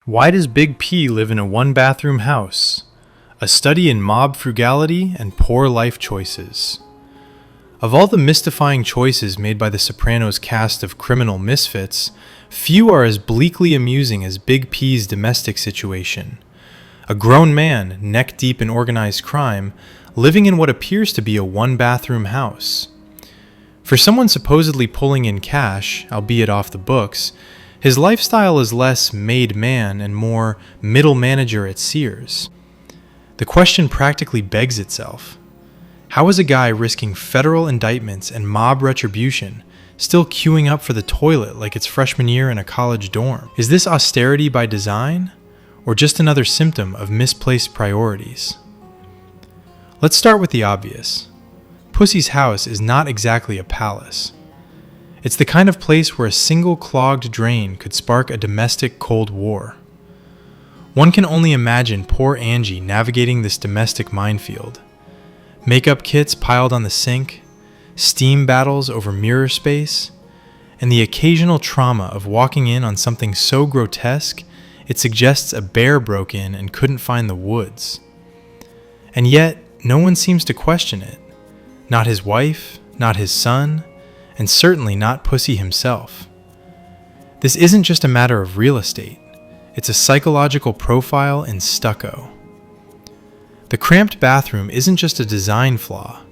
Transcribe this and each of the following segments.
Why does Big P live in a one-bathroom house? A study in mob frugality and poor life choices. Of all the mystifying choices made by the Sopranos cast of criminal misfits, few are as bleakly amusing as Big P's domestic situation. A grown man, neck-deep in organized crime, living in what appears to be a one-bathroom house. For someone supposedly pulling in cash, albeit off the books, his lifestyle is less made man and more middle manager at Sears. The question practically begs itself. How is a guy risking federal indictments and mob retribution still queuing up for the toilet like it's freshman year in a college dorm? Is this austerity by design, or just another symptom of misplaced priorities? Let's start with the obvious. Pussy's house is not exactly a palace. It's the kind of place where a single clogged drain could spark a domestic Cold War. One can only imagine poor Angie navigating this domestic minefield. Makeup kits piled on the sink, steam battles over mirror space, and the occasional trauma of walking in on something so grotesque it suggests a bear broke in and couldn't find the woods. And yet, no one seems to question it. Not his wife, not his son, and certainly not Pussy himself. This isn't just a matter of real estate, it's a psychological profile in stucco. The cramped bathroom isn't just a design flaw,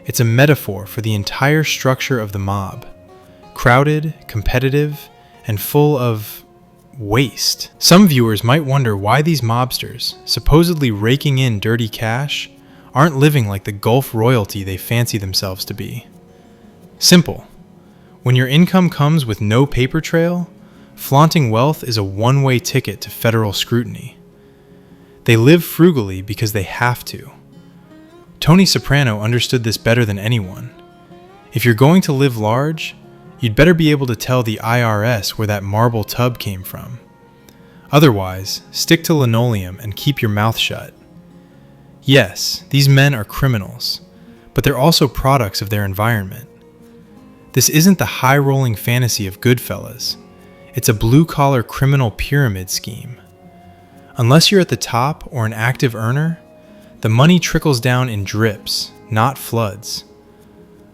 it's a metaphor for the entire structure of the mob. Crowded, competitive, and full of waste. Some viewers might wonder why these mobsters, supposedly raking in dirty cash, aren't living like the Gulf royalty they fancy themselves to be. Simple. When your income comes with no paper trail, flaunting wealth is a one-way ticket to federal scrutiny. They live frugally because they have to. Tony Soprano understood this better than anyone. If you're going to live large, you'd better be able to tell the IRS where that marble tub came from. Otherwise, stick to linoleum and keep your mouth shut. Yes, these men are criminals, but they're also products of their environment. This isn't the high-rolling fantasy of Goodfellas. It's a blue-collar criminal pyramid scheme. Unless you're at the top or an active earner, the money trickles down in drips, not floods.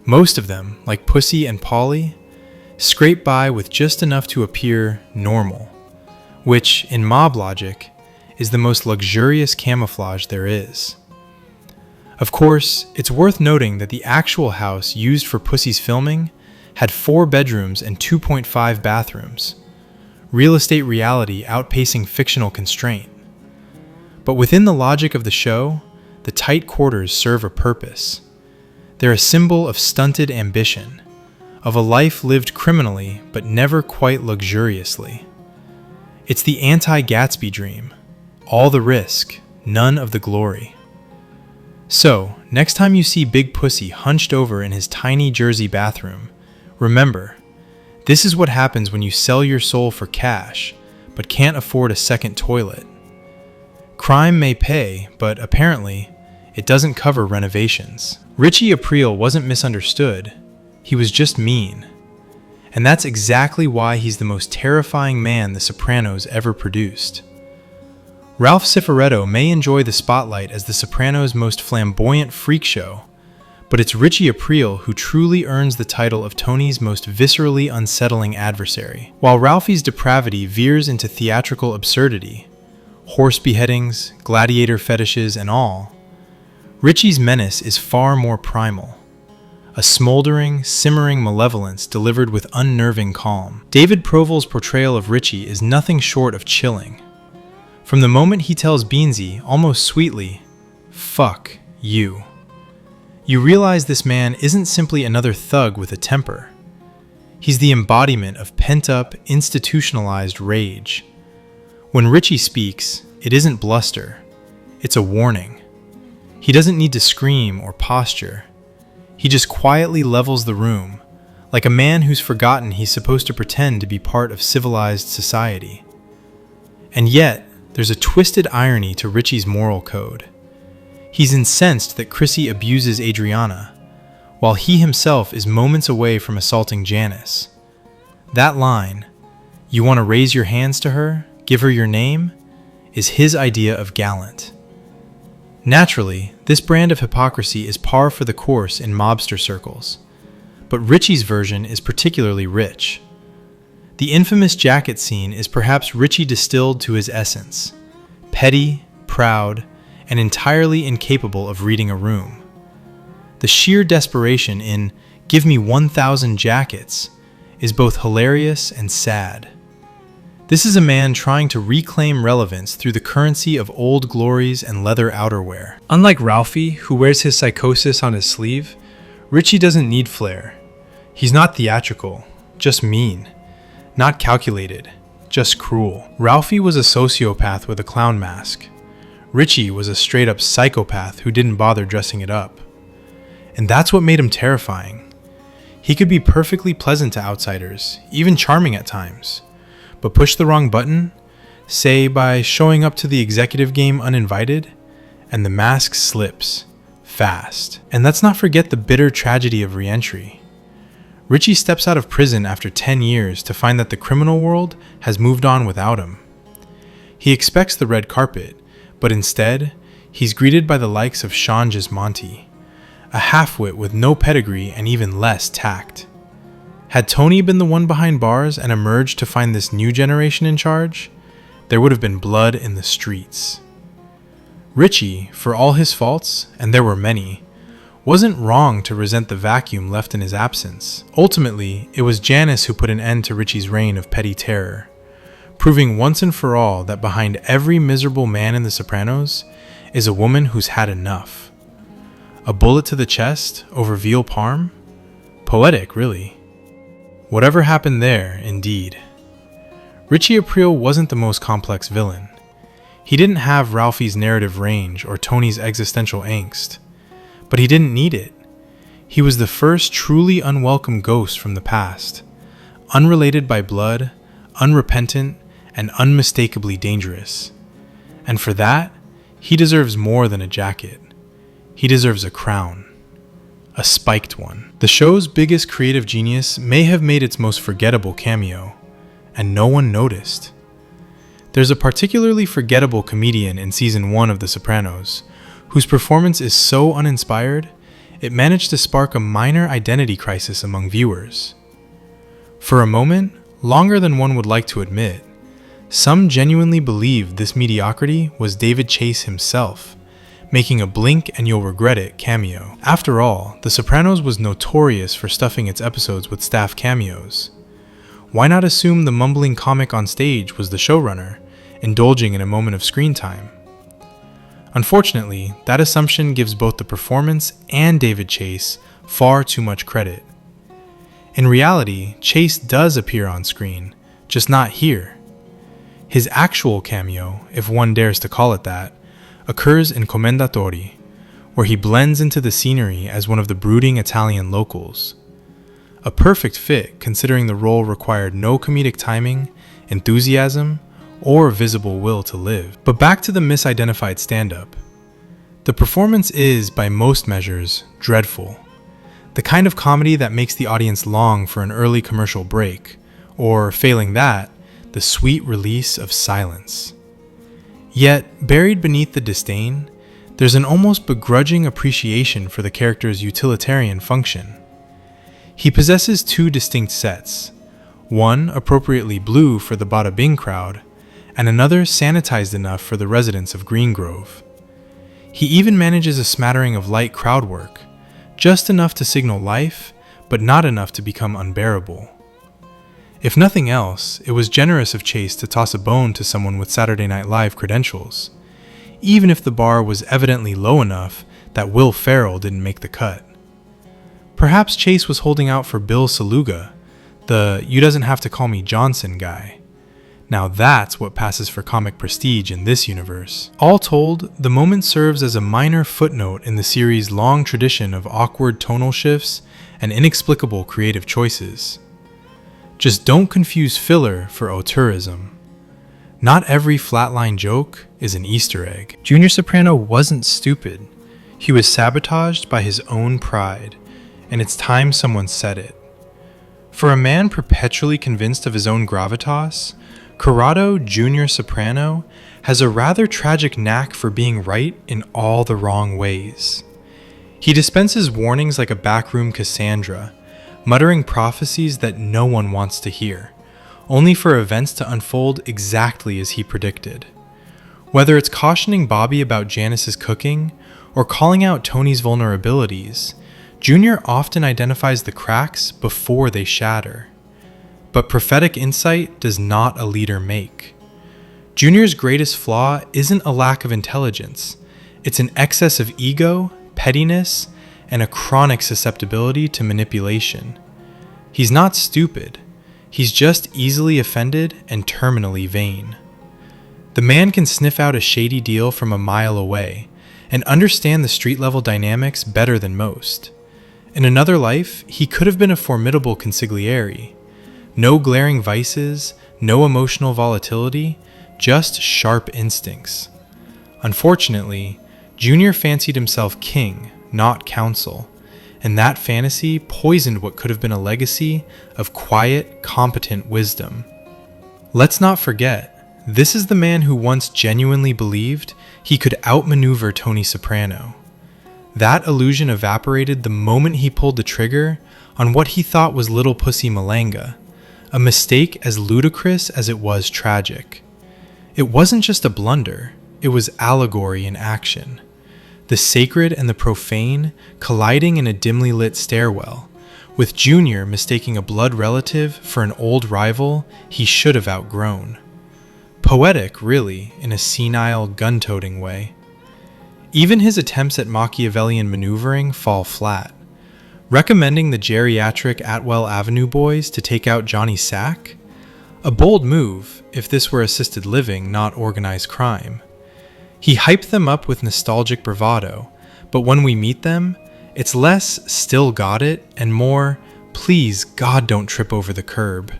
Most of them, like Pussy and Polly, scrape by with just enough to appear normal, which, in mob logic, is the most luxurious camouflage there is. Of course, it's worth noting that the actual house used for Pussy's filming had 4 bedrooms and 2.5 bathrooms. Real estate reality outpacing fictional constraint. But within the logic of the show, the tight quarters serve a purpose. They're a symbol of stunted ambition, of a life lived criminally but never quite luxuriously. It's the anti-Gatsby dream. All the risk, none of the glory. So, next time you see Big Pussy hunched over in his tiny Jersey bathroom, remember, this is what happens when you sell your soul for cash, but can't afford a second toilet. Crime may pay, but apparently, it doesn't cover renovations. Richie Aprile wasn't misunderstood, he was just mean. And that's exactly why he's the most terrifying man the Sopranos ever produced. Ralph Cifaretto may enjoy the spotlight as the Sopranos' most flamboyant freak show, but it's Richie Aprile who truly earns the title of Tony's most viscerally unsettling adversary. While Ralphie's depravity veers into theatrical absurdity, horse beheadings, gladiator fetishes, and all, Richie's menace is far more primal. A smoldering, simmering malevolence delivered with unnerving calm. David Proval's portrayal of Richie is nothing short of chilling. From the moment he tells Beansy, almost sweetly, "Fuck you," you realize this man isn't simply another thug with a temper. He's the embodiment of pent-up, institutionalized rage. When Richie speaks, it isn't bluster, it's a warning. He doesn't need to scream or posture. He just quietly levels the room, like a man who's forgotten he's supposed to pretend to be part of civilized society. And yet, there's a twisted irony to Richie's moral code. He's incensed that Chrissy abuses Adriana, while he himself is moments away from assaulting Janice. That line, "You want to raise your hands to her? give her your name, is his idea of gallant. Naturally, this brand of hypocrisy is par for the course in mobster circles, but Richie's version is particularly rich. The infamous jacket scene is perhaps Richie distilled to his essence: petty, proud, and entirely incapable of reading a room. The sheer desperation in "give me 1,000 jackets" is both hilarious and sad. This is a man trying to reclaim relevance through the currency of old glories and leather outerwear. Unlike Ralphie, who wears his psychosis on his sleeve, Richie doesn't need flair. He's not theatrical, just mean. Not calculated, just cruel. Ralphie was a sociopath with a clown mask. Richie was a straight-up psychopath who didn't bother dressing it up. And that's what made him terrifying. He could be perfectly pleasant to outsiders, even charming at times, but push the wrong button, say by showing up to the executive game uninvited, and the mask slips, fast. And let's not forget the bitter tragedy of re-entry. Richie steps out of prison after 10 years to find that the criminal world has moved on without him. He expects the red carpet, but instead, he's greeted by the likes of Sean Gismonti, a half-wit with no pedigree and even less tact. Had Tony been the one behind bars and emerged to find this new generation in charge, there would have been blood in the streets. Richie, for all his faults, and there were many, wasn't wrong to resent the vacuum left in his absence. Ultimately, it was Janice who put an end to Richie's reign of petty terror, proving once and for all that behind every miserable man in The Sopranos is a woman who's had enough. A bullet to the chest over veal parm? Poetic, really. Whatever happened there, indeed. Richie Aprile wasn't the most complex villain. He didn't have Ralphie's narrative range or Tony's existential angst. But he didn't need it. He was the first truly unwelcome ghost from the past, unrelated by blood, unrepentant, and unmistakably dangerous. And for that, he deserves more than a jacket. He deserves a crown. A spiked one. The show's biggest creative genius may have made its most forgettable cameo, and no one noticed. There's a particularly forgettable comedian in season 1 of The Sopranos, whose performance is so uninspired, it managed to spark a minor identity crisis among viewers. For a moment, longer than one would like to admit, some genuinely believed this mediocrity was David Chase himself, making a blink and you'll regret it cameo. After all, The Sopranos was notorious for stuffing its episodes with staff cameos. Why not assume the mumbling comic on stage was the showrunner, indulging in a moment of screen time? Unfortunately, that assumption gives both the performance and David Chase far too much credit. In reality, Chase does appear on screen, just not here. His actual cameo, if one dares to call it that, occurs in Commendatori, where he blends into the scenery as one of the brooding Italian locals. A perfect fit considering the role required no comedic timing, enthusiasm, or visible will to live. But back to the misidentified stand-up. The performance is, by most measures, dreadful. The kind of comedy that makes the audience long for an early commercial break, or, failing that, the sweet release of silence. Yet, buried beneath the disdain, there's an almost begrudging appreciation for the character's utilitarian function. He possesses two distinct sets, one appropriately blue for the Bada Bing crowd, and another sanitized enough for the residents of Greengrove. He even manages a smattering of light crowd work, just enough to signal life, but not enough to become unbearable. If nothing else, it was generous of Chase to toss a bone to someone with Saturday Night Live credentials, even if the bar was evidently low enough that Will Ferrell didn't make the cut. Perhaps Chase was holding out for Bill Saluga, the "you doesn't have to call me Johnson" guy. Now that's what passes for comic prestige in this universe. All told, the moment serves as a minor footnote in the series' long tradition of awkward tonal shifts and inexplicable creative choices. Just don't confuse filler for auteurism. Not every flatline joke is an Easter egg. Junior Soprano wasn't stupid. He was sabotaged by his own pride, and it's time someone said it. For a man perpetually convinced of his own gravitas, Corrado Jr. Soprano has a rather tragic knack for being right in all the wrong ways. He dispenses warnings like a backroom Cassandra, muttering prophecies that no one wants to hear, only for events to unfold exactly as he predicted. Whether it's cautioning Bobby about Janice's cooking or calling out Tony's vulnerabilities, Junior often identifies the cracks before they shatter. But prophetic insight does not a leader make. Junior's greatest flaw isn't a lack of intelligence, it's an excess of ego, pettiness, and a chronic susceptibility to manipulation. He's not stupid, he's just easily offended and terminally vain. The man can sniff out a shady deal from a mile away and understand the street-level dynamics better than most. In another life, he could have been a formidable consigliere. No glaring vices, no emotional volatility, just sharp instincts. Unfortunately, Junior fancied himself king, not counsel, and that fantasy poisoned what could have been a legacy of quiet, competent wisdom. Let's not forget, this is the man who once genuinely believed he could outmaneuver Tony Soprano. That illusion evaporated the moment he pulled the trigger on what he thought was Little Pussy Malanga, a mistake as ludicrous as it was tragic. It wasn't just a blunder, it was allegory in action. The sacred and the profane colliding in a dimly lit stairwell, with Junior mistaking a blood relative for an old rival he should have outgrown. Poetic, really, in a senile, gun-toting way. Even his attempts at Machiavellian maneuvering fall flat. Recommending the geriatric Atwell Avenue boys to take out Johnny Sack? A bold move, if this were assisted living, not organized crime. He hyped them up with nostalgic bravado, but when we meet them, it's less "still got it" and more "please, God, don't trip over the curb."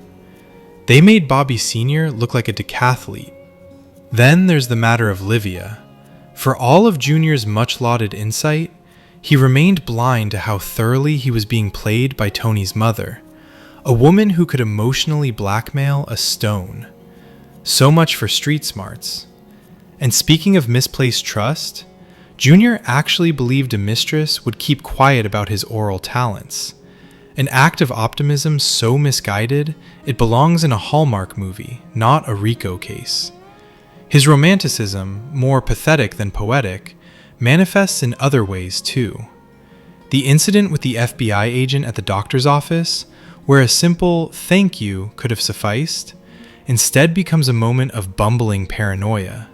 They made Bobby Sr. look like a decathlete. Then there's the matter of Livia. For all of Junior's much-lauded insight, he remained blind to how thoroughly he was being played by Tony's mother, a woman who could emotionally blackmail a stone. So much for street smarts. And speaking of misplaced trust, Junior actually believed a mistress would keep quiet about his oral talents. An act of optimism so misguided, it belongs in a Hallmark movie, not a RICO case. His romanticism, more pathetic than poetic, manifests in other ways too. The incident with the FBI agent at the doctor's office, where a simple "thank you" could have sufficed, instead becomes a moment of bumbling paranoia.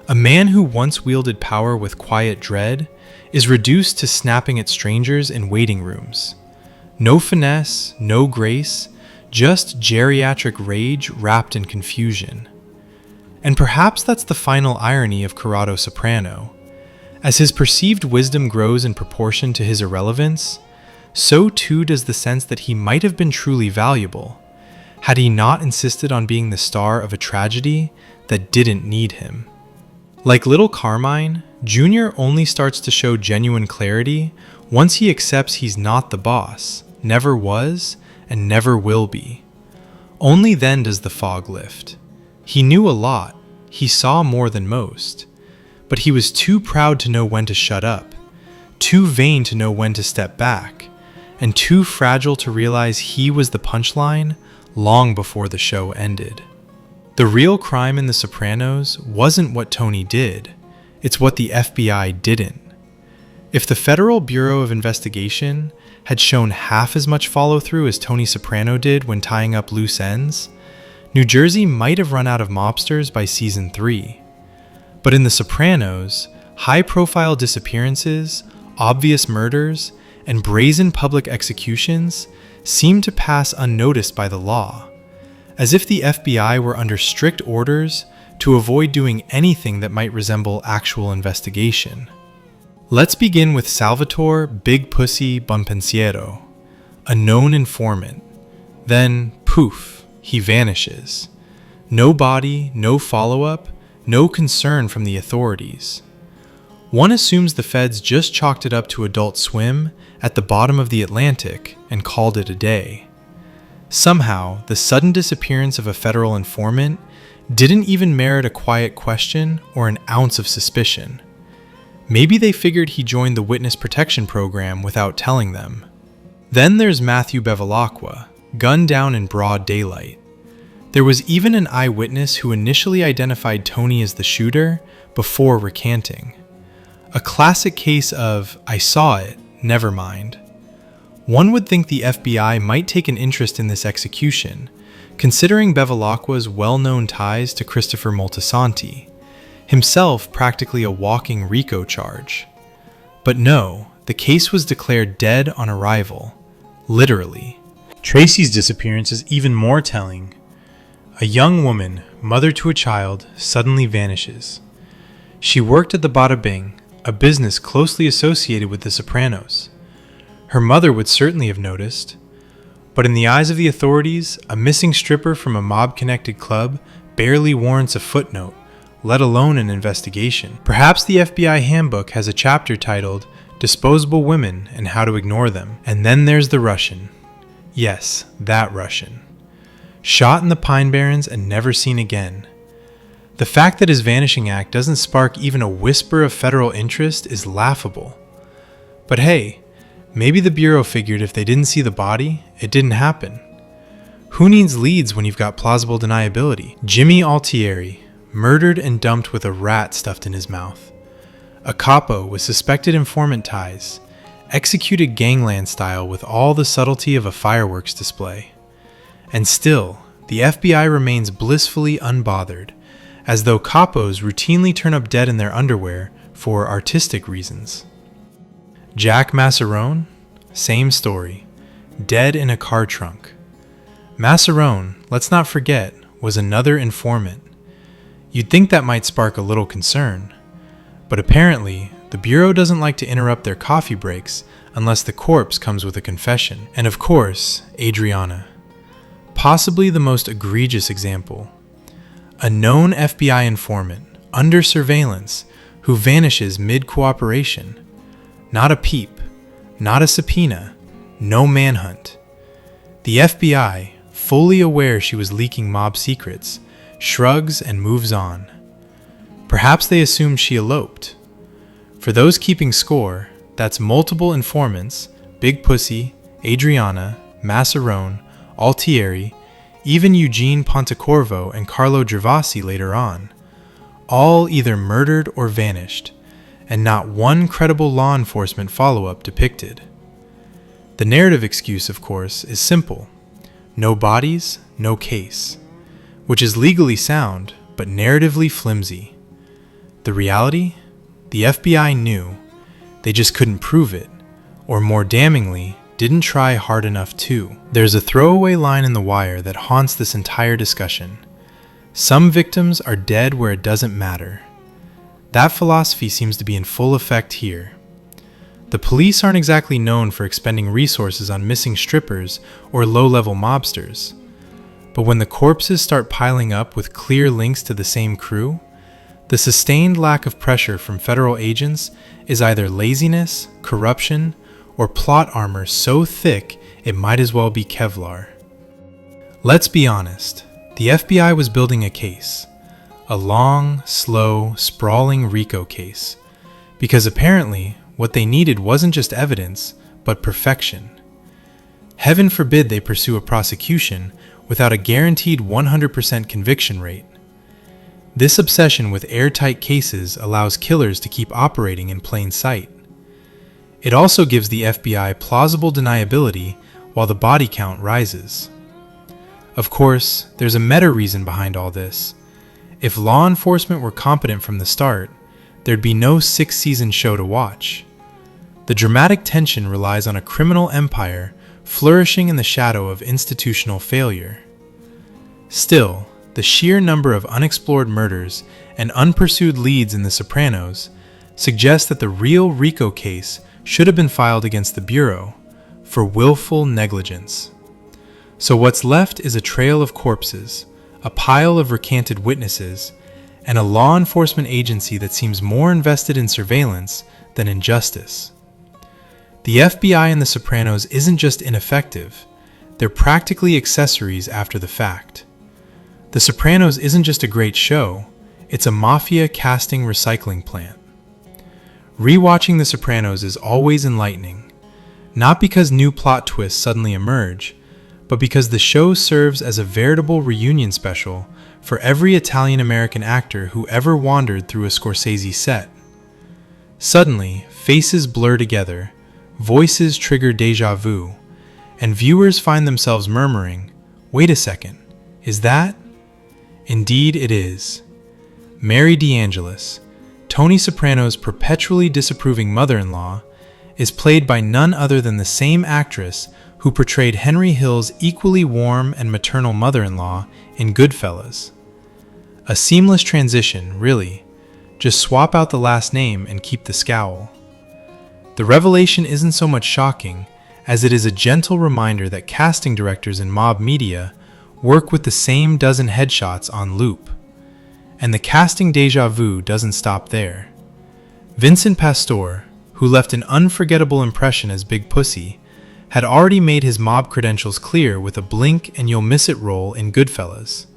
A man who once wielded power with quiet dread is reduced to snapping at strangers in waiting rooms. No finesse, no grace, just geriatric rage wrapped in confusion. And perhaps that's the final irony of Corrado Soprano. As his perceived wisdom grows in proportion to his irrelevance, so too does the sense that he might have been truly valuable, had he not insisted on being the star of a tragedy that didn't need him. Like little Carmine, Junior only starts to show genuine clarity once he accepts he's not the boss, never was, and never will be. Only then does the fog lift. He knew a lot, he saw more than most, but he was too proud to know when to shut up, too vain to know when to step back, and too fragile to realize he was the punchline long before the show ended. The real crime in The Sopranos wasn't what Tony did, it's what the FBI didn't. If the Federal Bureau of Investigation had shown half as much follow-through as Tony Soprano did when tying up loose ends, New Jersey might have run out of mobsters by season 3. But in The Sopranos, high-profile disappearances, obvious murders, and brazen public executions seemed to pass unnoticed by the law, as if the FBI were under strict orders to avoid doing anything that might resemble actual investigation. Let's begin with Salvatore Big Pussy Bonpensiero, a known informant. Then, poof, he vanishes. No body, no follow-up, no concern from the authorities. One assumes the feds just chalked it up to Adult Swim at the bottom of the Atlantic and called it a day. Somehow, the sudden disappearance of a federal informant didn't even merit a quiet question or an ounce of suspicion. Maybe they figured he joined the witness protection program without telling them. Then there's Matthew Bevilacqua, gunned down in broad daylight. There was even an eyewitness who initially identified Tony as the shooter before recanting. A classic case of, I saw it, never mind. One would think the FBI might take an interest in this execution, considering Bevilacqua's well-known ties to Christopher Moltisanti, himself practically a walking RICO charge. But no, the case was declared dead on arrival, literally. Tracy's disappearance is even more telling. A young woman, mother to a child, suddenly vanishes. She worked at the Bada Bing, a business closely associated with the Sopranos. Her mother would certainly have noticed, but in the eyes of the authorities, a missing stripper from a mob-connected club barely warrants a footnote, let alone an investigation. Perhaps the FBI handbook has a chapter titled Disposable Women and How to Ignore Them. And then there's the Russian. Yes, that Russian. Shot in the Pine Barrens and never seen again. The fact that his vanishing act doesn't spark even a whisper of federal interest is laughable. But hey, maybe the Bureau figured if they didn't see the body, it didn't happen. Who needs leads when you've got plausible deniability? Jimmy Altieri, murdered and dumped with a rat stuffed in his mouth. A capo with suspected informant ties, executed gangland style with all the subtlety of a fireworks display. And still, the FBI remains blissfully unbothered, as though capos routinely turn up dead in their underwear for artistic reasons. Jack Massarone? Same story. Dead in a car trunk. Massarone, let's not forget, was another informant. You'd think that might spark a little concern, but apparently, the Bureau doesn't like to interrupt their coffee breaks unless the corpse comes with a confession. And of course, Adriana. Possibly the most egregious example. A known FBI informant, under surveillance, who vanishes mid-cooperation. Not a peep, not a subpoena, no manhunt. The FBI, fully aware she was leaking mob secrets, shrugs and moves on. Perhaps they assumed she eloped. For those keeping score, that's multiple informants, Big Pussy, Adriana, Massarone, Altieri, even Eugene Pontecorvo and Carlo Gervasi later on, all either murdered or vanished, and not one credible law enforcement follow-up depicted. The narrative excuse, of course, is simple. No bodies, no case, which is legally sound, but narratively flimsy. The reality? The FBI knew. They just couldn't prove it, or more damningly, didn't try hard enough to. There's a throwaway line in The Wire that haunts this entire discussion. Some victims are dead where it doesn't matter. That philosophy seems to be in full effect here. The police aren't exactly known for expending resources on missing strippers or low-level mobsters. But when the corpses start piling up with clear links to the same crew, the sustained lack of pressure from federal agents is either laziness, corruption, or plot armor so thick it might as well be Kevlar. Let's be honest, the FBI was building a case. A long, slow, sprawling RICO case. Because apparently, what they needed wasn't just evidence, but perfection. Heaven forbid they pursue a prosecution without a guaranteed 100% conviction rate. This obsession with airtight cases allows killers to keep operating in plain sight. It also gives the FBI plausible deniability while the body count rises. Of course, there's a meta reason behind all this. If law enforcement were competent from the start, there'd be no 6-season show to watch. The dramatic tension relies on a criminal empire flourishing in the shadow of institutional failure. Still, the sheer number of unexplored murders and unpursued leads in The Sopranos suggests that the real RICO case should have been filed against the Bureau for willful negligence. So what's left is a trail of corpses, a pile of recanted witnesses, and a law enforcement agency that seems more invested in surveillance than in justice. The FBI in The Sopranos isn't just ineffective, they're practically accessories after the fact. The Sopranos isn't just a great show, it's a mafia casting recycling plant. Rewatching The Sopranos is always enlightening, not because new plot twists suddenly emerge, but because the show serves as a veritable reunion special for every Italian-American actor who ever wandered through a Scorsese set. Suddenly, faces blur together, voices trigger déjà vu, and viewers find themselves murmuring, "Wait a second, is that?" Indeed it is. Mary DeAngelis, Tony Soprano's perpetually disapproving mother-in-law, is played by none other than the same actress who portrayed Henry Hill's equally warm and maternal mother-in-law in Goodfellas. A seamless transition, really. Just swap out the last name and keep the scowl. The revelation isn't so much shocking as it is a gentle reminder that casting directors in mob media work with the same dozen headshots on loop. And the casting déjà vu doesn't stop there. Vincent Pastore, who left an unforgettable impression as Big Pussy, had already made his mob credentials clear with a blink and you'll miss it role in Goodfellas.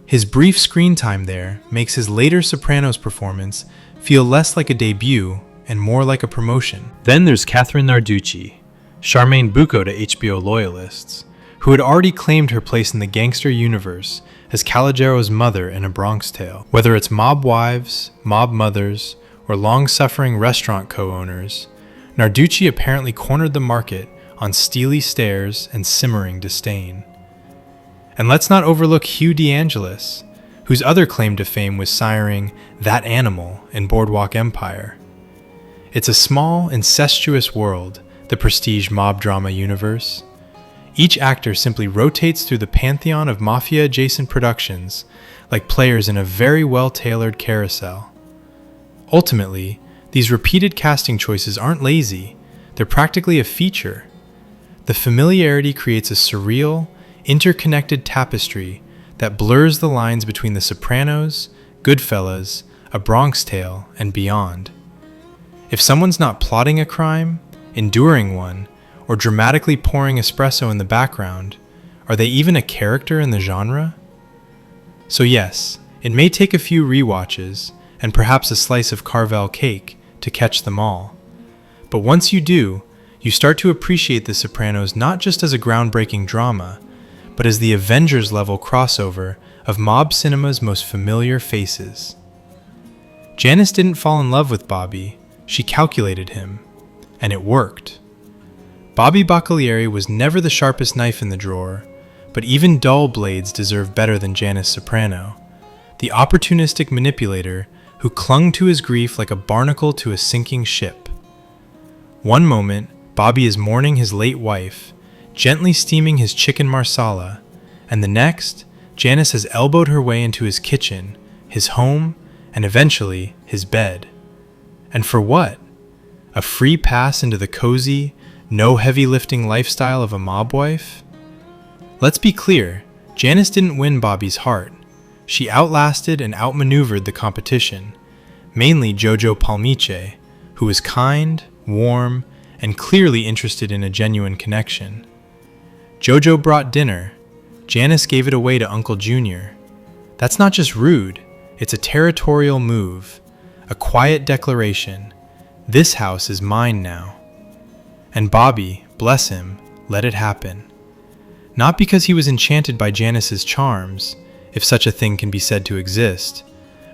His brief screen time there makes his later Sopranos performance feel less like a debut and more like a promotion. Then there's Catherine Narducci, Charmaine Bucco to HBO loyalists, who had already claimed her place in the gangster universe as Caligero's mother in A Bronx Tale. Whether it's mob wives, mob mothers, or long-suffering restaurant co-owners, Narducci apparently cornered the market on steely stares and simmering disdain. And let's not overlook Hugh DeAngelis, whose other claim to fame was siring that animal in Boardwalk Empire. It's a small, incestuous world, the prestige mob drama universe. Each actor simply rotates through the pantheon of mafia-adjacent productions like players in a very well-tailored carousel. Ultimately, these repeated casting choices aren't lazy, they're practically a feature. The familiarity creates a surreal, interconnected tapestry that blurs the lines between The Sopranos, Goodfellas, A Bronx Tale, and beyond. If someone's not plotting a crime, enduring one, or dramatically pouring espresso in the background, are they even a character in the genre? So yes, it may take a few rewatches, and perhaps a slice of Carvel cake, to catch them all. But once you do, you start to appreciate The Sopranos not just as a groundbreaking drama, but as the Avengers-level crossover of mob cinema's most familiar faces. Janice didn't fall in love with Bobby, she calculated him, and it worked. Bobby Baccalieri was never the sharpest knife in the drawer, but even dull blades deserve better than Janice Soprano, the opportunistic manipulator who clung to his grief like a barnacle to a sinking ship. One moment, Bobby is mourning his late wife, gently steaming his chicken marsala, and the next, Janice has elbowed her way into his kitchen, his home, and eventually, his bed. And for what? A free pass into the cozy, no heavy lifting lifestyle of a mob wife? Let's be clear, Janice didn't win Bobby's heart. She outlasted and outmaneuvered the competition, mainly Jojo Palmice, who was kind, warm, and clearly interested in a genuine connection. Jojo brought dinner. Janice gave it away to Uncle Junior. That's not just rude, it's a territorial move, a quiet declaration. This house is mine now. And Bobby, bless him, let it happen. Not because he was enchanted by Janice's charms, if such a thing can be said to exist,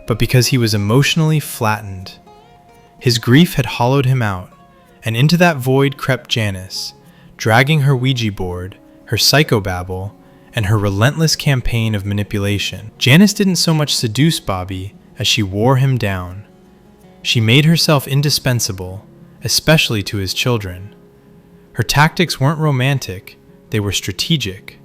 but because he was emotionally flattened. His grief had hollowed him out, and into that void crept Janice, dragging her Ouija board, her psychobabble, and her relentless campaign of manipulation. Janice didn't so much seduce Bobby as she wore him down. She made herself indispensable, especially to his children. Her tactics weren't romantic, they were strategic.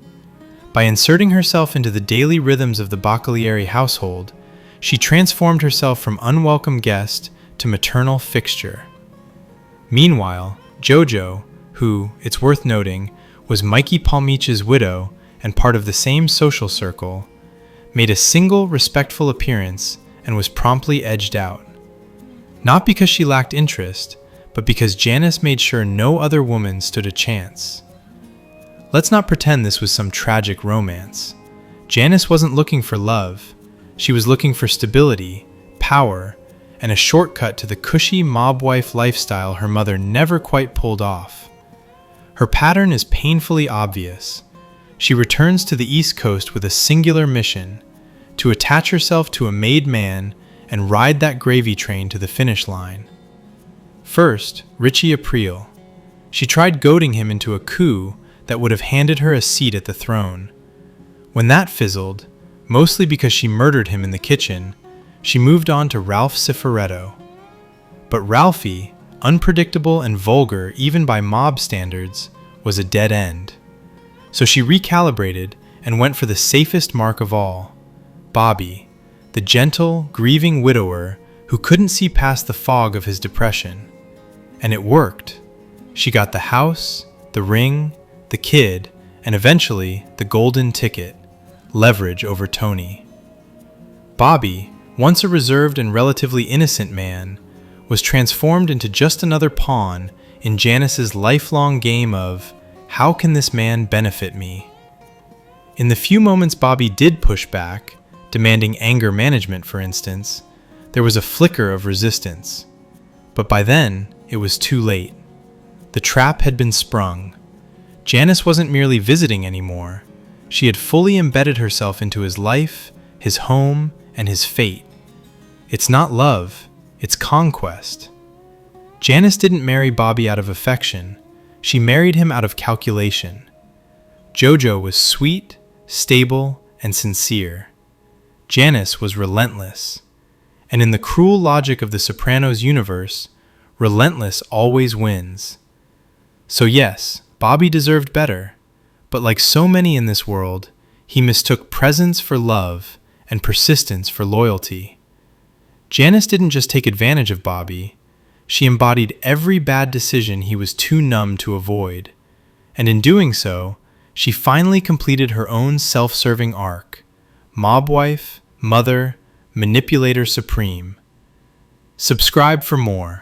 By inserting herself into the daily rhythms of the Baccalieri household, she transformed herself from unwelcome guest to maternal fixture. Meanwhile, Jojo, who, it's worth noting, was Mikey Palmice's widow and part of the same social circle, made a single respectful appearance and was promptly edged out. Not because she lacked interest, but because Janice made sure no other woman stood a chance. Let's not pretend this was some tragic romance. Janice wasn't looking for love. She was looking for stability, power, and a shortcut to the cushy mob wife lifestyle her mother never quite pulled off. Her pattern is painfully obvious. She returns to the East Coast with a singular mission: to attach herself to a made man and ride that gravy train to the finish line. First, Richie April. She tried goading him into a coup that would have handed her a seat at the throne. When that fizzled, mostly because she murdered him in the kitchen, she moved on to Ralph Cifaretto. But Ralphie, unpredictable and vulgar even by mob standards, was a dead end. So she recalibrated and went for the safest mark of all: Bobby, the gentle, grieving widower who couldn't see past the fog of his depression. And it worked. She got the house, the ring, the kid, and eventually the golden ticket: leverage over Tony. Bobby, once a reserved and relatively innocent man, was transformed into just another pawn in Janice's lifelong game of, how can this man benefit me? In the few moments Bobby did push back, demanding anger management for instance, there was a flicker of resistance. But by then, it was too late. The trap had been sprung. Janice wasn't merely visiting anymore. She had fully embedded herself into his life, his home, and his fate. It's not love, it's conquest. Janice didn't marry Bobby out of affection. She married him out of calculation. Jojo was sweet, stable, and sincere. Janice was relentless. And in the cruel logic of the Sopranos universe, relentless always wins. So yes, Bobby deserved better, but like so many in this world, he mistook presence for love and persistence for loyalty. Janice didn't just take advantage of Bobby, she embodied every bad decision he was too numb to avoid. And in doing so, she finally completed her own self-serving arc: mob wife, mother, manipulator supreme. Subscribe for more.